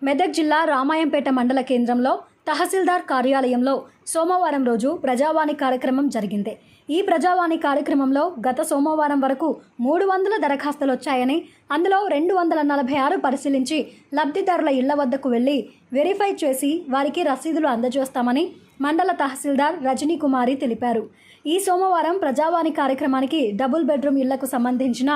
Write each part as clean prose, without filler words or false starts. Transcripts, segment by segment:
మెదక్ జిల్లా రామాయంపేట మండల కేంద్రంలో తహసీల్దార్ కార్యాలయంలో సోమవారం రోజు ప్రజావాణి కార్యక్రమం జరిగింది. ఈ ప్రజావాణి కార్యక్రమంలో గత సోమవారం వరకు 300 దరఖాస్తులు వచ్చాయని, అందులో 246 పరిశీలించి లబ్ధిదారుల ఇళ్ల వద్దకు వెళ్లి వెరిఫై చేసి వారికి రసీదులు అందజేస్తామని మండల తహసీల్దార్ రజనీ కుమారి తెలిపారు. ఈ సోమవారం ప్రజావాణి కార్యక్రమానికి డబుల్ బెడ్రూమ్ ఇళ్లకు సంబంధించిన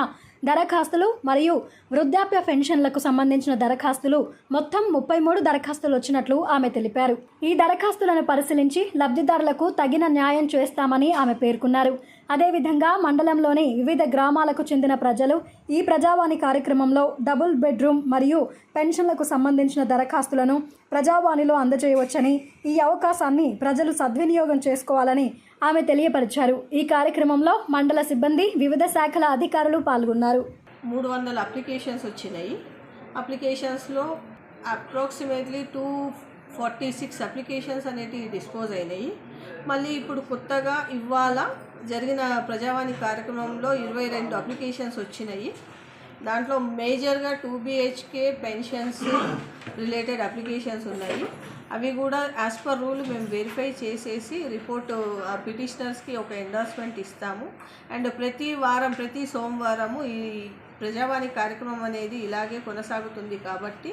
దరఖాస్తులు మరియు వృద్ధాప్య పెన్షన్లకు సంబంధించిన దరఖాస్తులు మొత్తం 33 దరఖాస్తులు వచ్చినట్లు ఆమె తెలిపారు. ఈ దరఖాస్తులను పరిశీలించి లబ్ధిదారులకు తగిన న్యాయం చేస్తామని ఆమె పేర్కొన్నారు. అదేవిధంగా మండలంలోని వివిధ గ్రామాలకు చెందిన ప్రజలు ఈ ప్రజావాణి కార్యక్రమంలో డబుల్ బెడ్రూమ్ మరియు పెన్షన్లకు సంబంధించిన దరఖాస్తులను ప్రజావాణిలో అందజేయవచ్చని, ఈ అవకాశాన్ని ప్రజలు సద్వినియోగం చేసుకోవాలని ఆమె తెలియపరిచారు. ఈ కార్యక్రమంలో మండల సిబ్బంది, వివిధ శాఖల అధికారులు పాల్గొన్నారు. 300 అప్లికేషన్స్ వచ్చినాయి. అప్లికేషన్స్లో అప్రాక్సిమేట్లీ 246 అప్లికేషన్స్ అనేటివి డిస్పోజ్ అయినాయి. మళ్ళీ ఇప్పుడు కొత్తగా ఇవాళ జరిగిన ప్రజావాణి కార్యక్రమంలో 22 అప్లికేషన్స్ వచ్చినాయి. దాంట్లో మేజర్గా 2 BHK పెన్షన్స్ రిలేటెడ్ అప్లికేషన్స్ ఉన్నాయి. అవి కూడా యాజ్ పర్ రూల్ మేము వెరిఫై చేసేసి రిపోర్ట్ పిటిషనర్స్కి ఒక ఎండార్స్మెంట్ ఇస్తాము. అండ్ ప్రతి సోమవారము ఈ ప్రజావాణి కార్యక్రమం అనేది ఇలాగే కొనసాగుతుంది. కాబట్టి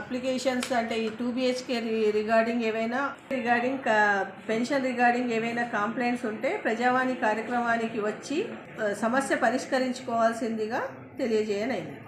అప్లికేషన్స్ అంటే ఈ 2 BHK రిగార్డింగ్ పెన్షన్ రిగార్డింగ్ ఏవైనా కంప్లైంట్స్ ఉంటే ప్రజావాణి కార్యక్రమానికి వచ్చి సమస్య పరిష్కరించుకోవాల్సిందిగా తెలియజేయనైంది.